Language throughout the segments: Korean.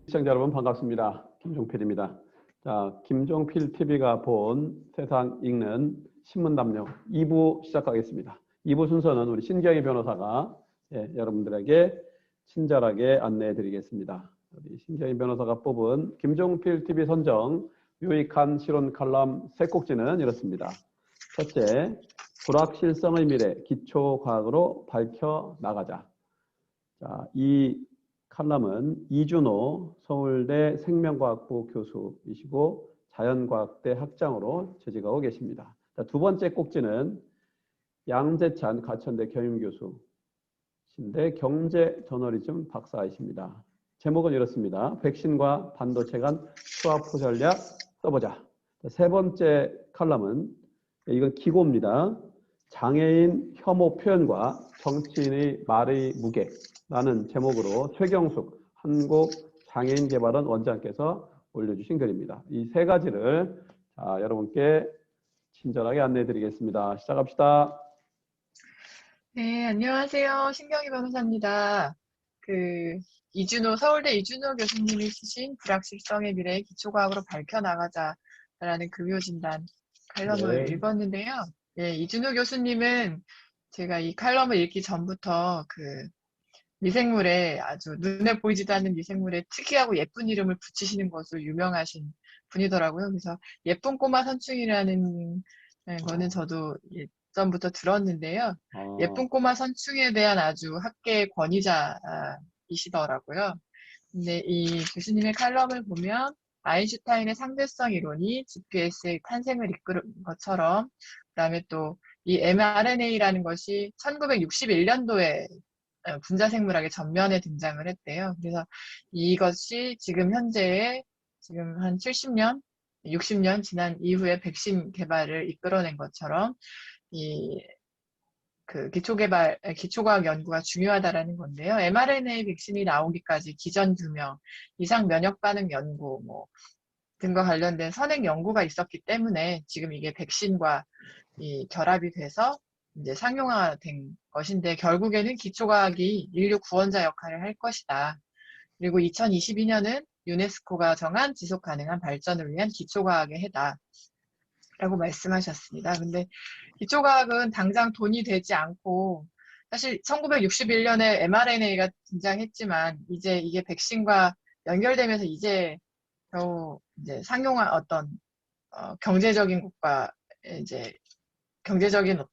시청자 여러분 반갑습니다. 김종필입니다. 자, 김종필 TV가 본 세상 읽는 신문 담력 2부 시작하겠습니다. 2부 순서는 우리 신경희 변호사가 여러분들에게 친절하게 안내해 드리겠습니다. 우리 신경희 변호사가 뽑은 김종필 TV 선정 유익한 실온 칼럼 세 꼭지는 이렇습니다. 첫째, 불확실성의 미래 기초과학으로 밝혀나가자. 자, 이 칼럼은 이준호 서울대 생명과학부 교수이시고 자연과학대 학장으로 재직하고 계십니다. 자, 두 번째 꼭지는 양재찬 가천대 겸임교수신데 경제저널리즘 박사이십니다. 제목은 이렇습니다. 백신과 반도체 간 수화포 전략 써보자. 자, 세 번째 칼럼은 이건 기고입니다. 장애인 혐오 표현과 정치인의 말의 무게라는 제목으로 최경숙 한국장애인개발원 원장께서 올려주신 글입니다. 이 세 가지를 여러분께 친절하게 안내해 드리겠습니다. 시작합시다. 네, 안녕하세요. 신경희 변호사입니다. 이준호, 서울대 이준호 교수님이 쓰신 불확실성의 미래 기초과학으로 밝혀나가자라는 금요진단 칼럼을 읽었는데요. 네, 이준호 교수님은 제가 이 칼럼을 읽기 전부터 미생물에 아주 눈에 보이지도 않는 미생물에 특이하고 예쁜 이름을 붙이시는 것으로 유명하신 분이더라고요. 그래서 예쁜 꼬마 선충이라는 거는 저도 예전부터 들었는데요. 예쁜 꼬마 선충에 대한 아주 학계의 권위자이시더라고요. 근데 이 교수님의 칼럼을 보면 아인슈타인의 상대성 이론이 GPS의 탄생을 이끌은 것처럼, 그다음에 또 이 mRNA라는 것이 1961년도에 분자생물학의 전면에 등장을 했대요. 그래서 이것이 지금 현재의 지금 한 70년, 60년 지난 이후에 백신 개발을 이끌어낸 것처럼 기초과학 연구가 중요하다라는 건데요. mRNA 백신이 나오기까지 기전 규명, 이상 면역 반응 연구, 등과 관련된 선행 연구가 있었기 때문에 지금 이게 백신과 결합이 돼서 이제 상용화된 것인데, 결국에는 기초과학이 인류 구원자 역할을 할 것이다. 그리고 2022년은 유네스코가 정한 지속 가능한 발전을 위한 기초과학의 해다. 라고 말씀하셨습니다. 근데 기초과학은 당장 돈이 되지 않고, 사실 1961년에 mRNA가 등장했지만 이제 이게 백신과 연결되면서 이제 겨우 이제 상용화 경제적인 국가 이제 경제적인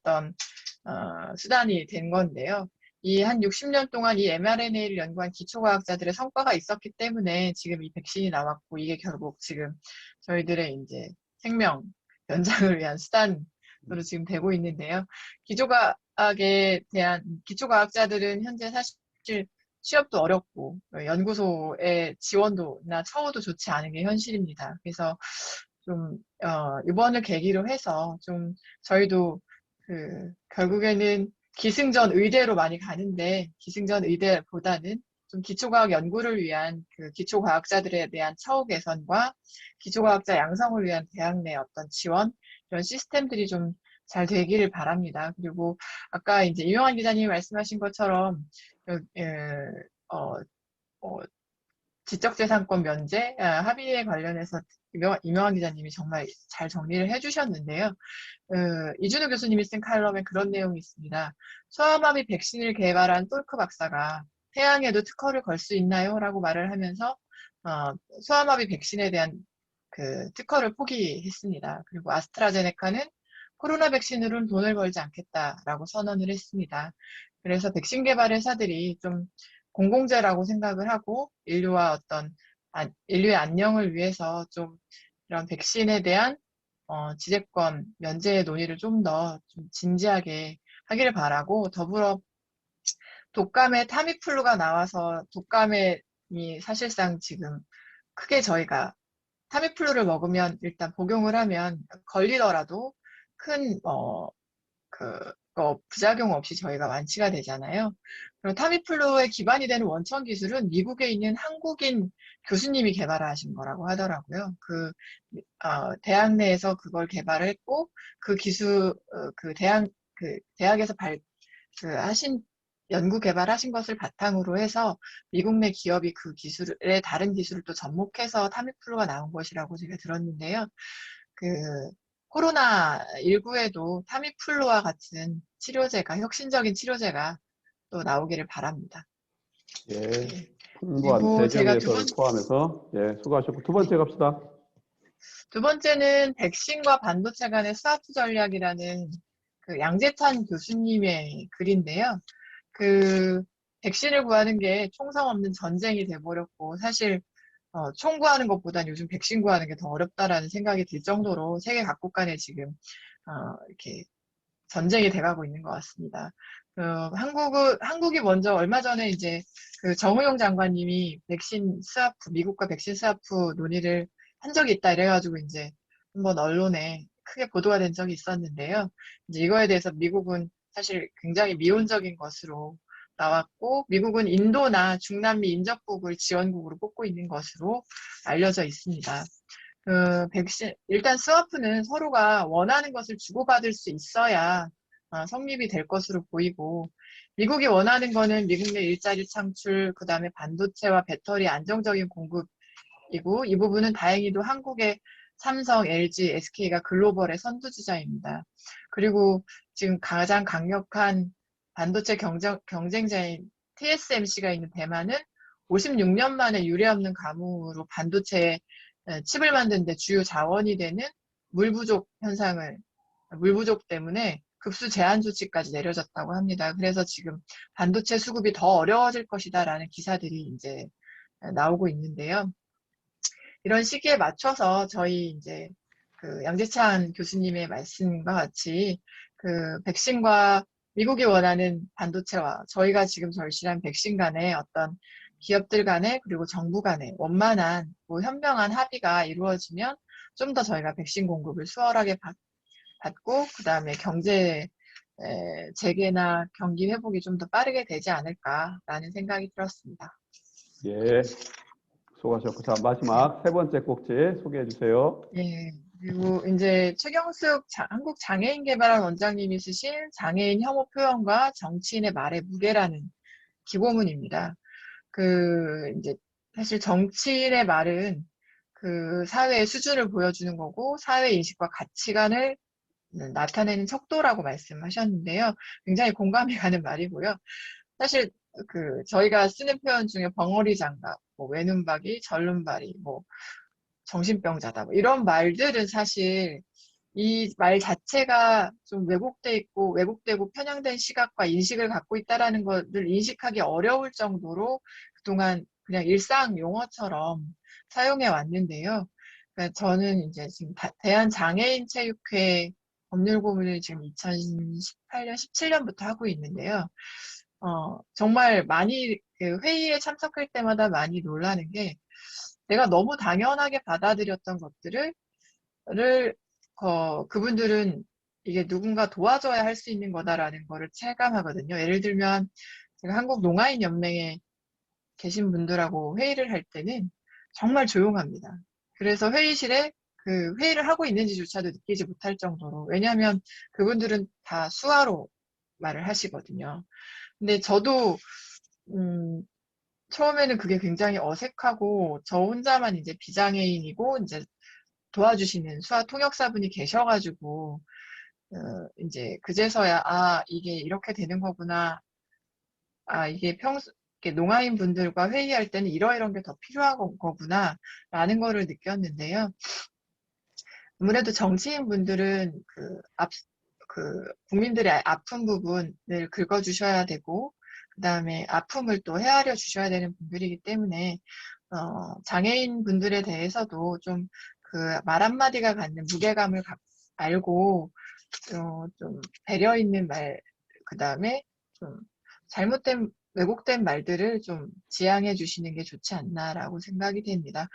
수단이 된 건데요. 이 한 60년 동안 이 mRNA를 연구한 기초과학자들의 성과가 있었기 때문에 지금 이 백신이 나왔고, 이게 결국 지금 저희들의 이제 생명 연장을 위한 수단으로 지금 되고 있는데요. 기초과학자들은 현재 사실 취업도 어렵고 연구소의 지원도나 처우도 좋지 않은 게 현실입니다. 그래서 좀 이번을 계기로 해서 좀 저희도 결국에는 기승전 의대로 많이 가는데, 기승전 의대보다는 좀 기초과학 연구를 위한 기초과학자들에 대한 처우 개선과 기초과학자 양성을 위한 대학 내 어떤 지원, 이런 시스템들이 좀 잘 되기를 바랍니다. 그리고 아까 이제 이명환 기자님이 말씀하신 것처럼 지적재산권 면제 합의에 관련해서 이명환 기자님이 정말 잘 정리를 해주셨는데요. 이준호 교수님이 쓴 칼럼에 그런 내용이 있습니다. 소아마비 백신을 개발한 똘크 박사가 태양에도 특허를 걸 수 있나요? 라고 말을 하면서 소아마비 백신에 대한 특허를 포기했습니다. 그리고 아스트라제네카는 코로나 백신으로는 돈을 벌지 않겠다라고 선언을 했습니다. 그래서 백신 개발 회사들이 좀 공공재라고 생각을 하고 인류의 안녕을 위해서 좀 이런 백신에 대한 지재권 면제의 논의를 좀 더 진지하게 하기를 바라고, 더불어 독감에 타미플루가 나와서 독감이 사실상 지금 크게 저희가 타미플루를 먹으면 일단 복용을 하면 걸리더라도 큰 부작용 없이 저희가 완치가 되잖아요. 그리고 타미플루의 기반이 되는 원천 기술은 미국에 있는 한국인 교수님이 개발하신 거라고 하더라고요. 대학 내에서 그걸 개발을 했고, 대학에서 하신 연구 개발하신 것을 바탕으로 해서 미국 내 기업이 그 기술에 다른 기술을 또 접목해서 타미플루가 나온 것이라고 제가 들었는데요. 그 코로나19에도 타미플루와 같은 치료제가, 혁신적인 치료제가 또 나오기를 바랍니다. 예, 네. 풍부한 그리고 배경 제가 예서를 포함해서 예, 수고하셨고 두 번째 갑시다. 두 번째는 백신과 반도체 간의 스와프 전략이라는 그 양재찬 교수님의 글인데요. 그 백신을 구하는 게 총성 없는 전쟁이 돼버렸고 사실 총 구하는 것보단 요즘 백신 구하는 게 더 어렵다라는 생각이 들 정도로 세계 각국 간에 지금 이렇게 전쟁이 돼가고 있는 것 같습니다. 한국이 먼저 얼마 전에 이제 그 정의용 장관님이 백신 스와프, 미국과 백신 스와프 논의를 한 적이 있다 이래가지고 이제 한번 언론에 크게 보도가 된 적이 있었는데요. 이제 이거에 대해서 미국은 사실 굉장히 미온적인 것으로 나왔고, 미국은 인도나 중남미 인접국을 지원국으로 꼽고 있는 것으로 알려져 있습니다. 백신, 일단 스와프는 서로가 원하는 것을 주고받을 수 있어야 성립이 될 것으로 보이고, 미국이 원하는 거는 미국 내 일자리 창출, 그 다음에 반도체와 배터리 안정적인 공급이고, 이 부분은 다행히도 한국의 삼성, LG, SK가 글로벌의 선두주자입니다. 그리고 지금 가장 강력한 반도체 경쟁자인 TSMC가 있는 대만은 56년 만에 유례없는 가뭄으로 반도체 칩을 만드는데 주요 자원이 되는 물 부족 물 부족 때문에 급수 제한 조치까지 내려졌다고 합니다. 그래서 지금 반도체 수급이 더 어려워질 것이다라는 기사들이 이제 나오고 있는데요. 이런 시기에 맞춰서 저희 이제 그 양재찬 교수님의 말씀과 같이 그 백신과 미국이 원하는 반도체와 저희가 지금 절실한 백신 간의 어떤 기업들 간에 그리고 정부 간에 원만한 현명한 합의가 이루어지면 좀 더 저희가 백신 공급을 수월하게 받고 그 다음에 경제 재개나 경기 회복이 좀 더 빠르게 되지 않을까라는 생각이 들었습니다. 예, 수고하셨고 자 마지막 세 번째 꼭지 소개해 주세요. 예. 그리고 이제 최경숙 한국장애인개발원 원장님이 쓰신 장애인 혐오 표현과 정치인의 말의 무게라는 기고문입니다. 이제 사실 정치인의 말은 그 사회의 수준을 보여주는 거고 사회 인식과 가치관을 나타내는 척도라고 말씀하셨는데요. 굉장히 공감이 가는 말이고요. 사실 저희가 쓰는 표현 중에 벙어리 장갑, 뭐 외눈박이, 절름발이, 뭐 정신병자다. 뭐 이런 말들은 사실 이 말 자체가 좀 왜곡되고 편향된 시각과 인식을 갖고 있다라는 것을 인식하기 어려울 정도로 그동안 그냥 일상 용어처럼 사용해 왔는데요. 그러니까 저는 이제 지금 대한장애인체육회 법률 고문을 지금 2018년, 17년부터 하고 있는데요. 정말 많이 그 회의에 참석할 때마다 많이 놀라는 게 내가 너무 당연하게 받아들였던 것들을 그분들은 이게 누군가 도와줘야 할 수 있는 거다라는 거를 체감하거든요. 예를 들면 제가 한국 농아인 연맹에 계신 분들하고 회의를 할 때는 정말 조용합니다. 그래서 회의실에 그 회의를 하고 있는지조차도 느끼지 못할 정도로 왜냐하면 그분들은 다 수화로 말을 하시거든요. 근데 저도 처음에는 그게 굉장히 어색하고 저 혼자만 이제 비장애인이고 이제 도와주시는 수화 통역사분이 계셔가지고 이제 그제서야 이게 이렇게 되는 거구나. 이게 이렇게 농아인 분들과 회의할 때는 이러이런 게 더 필요한 거구나 라는 거를 느꼈는데요. 아무래도 정치인 분들은 국민들의 아픈 부분을 긁어주셔야 되고 그 다음에 아픔을 또 헤아려 주셔야 되는 분들이기 때문에 장애인 분들에 대해서도 좀 그 말 한마디가 갖는 무게감을 알고 좀 배려 있는 말, 그 다음에 좀 왜곡된 말들을 좀 지양해 주시는 게 좋지 않나라고 생각이 됩니다.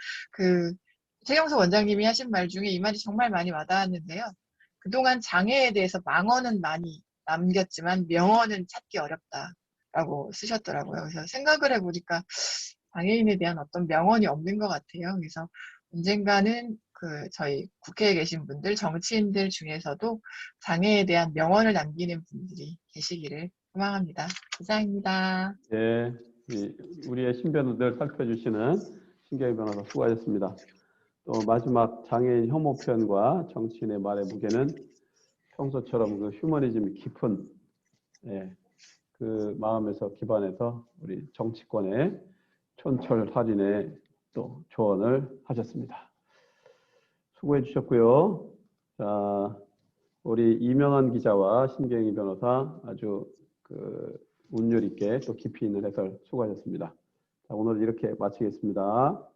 최경수 원장님이 하신 말 중에 이 말이 정말 많이 와닿았는데요. 그동안 장애에 대해서 망언은 많이 남겼지만 명언은 찾기 어렵다라고 쓰셨더라고요. 그래서 생각을 해보니까 장애인에 대한 어떤 명언이 없는 것 같아요. 그래서 언젠가는 저희 국회에 계신 분들, 정치인들 중에서도 장애에 대한 명언을 남기는 분들이 계시기를 고마합니다. 이상입니다. 예, 우리의 신변을 늘 살펴주시는 신경희 변호사 수고하셨습니다. 또 마지막 장애인 혐오 표현과 정치인의 말의 무게는 평소처럼 그 휴머니즘이 깊은 그 마음에서 기반해서 우리 정치권의 촌철살인의 또 조언을 하셨습니다. 수고해 주셨고요. 자, 우리 이명환 기자와 신경희 변호사 아주 그 운율 있게 또 깊이 있는 해설 수고하셨습니다. 자, 오늘 이렇게 마치겠습니다.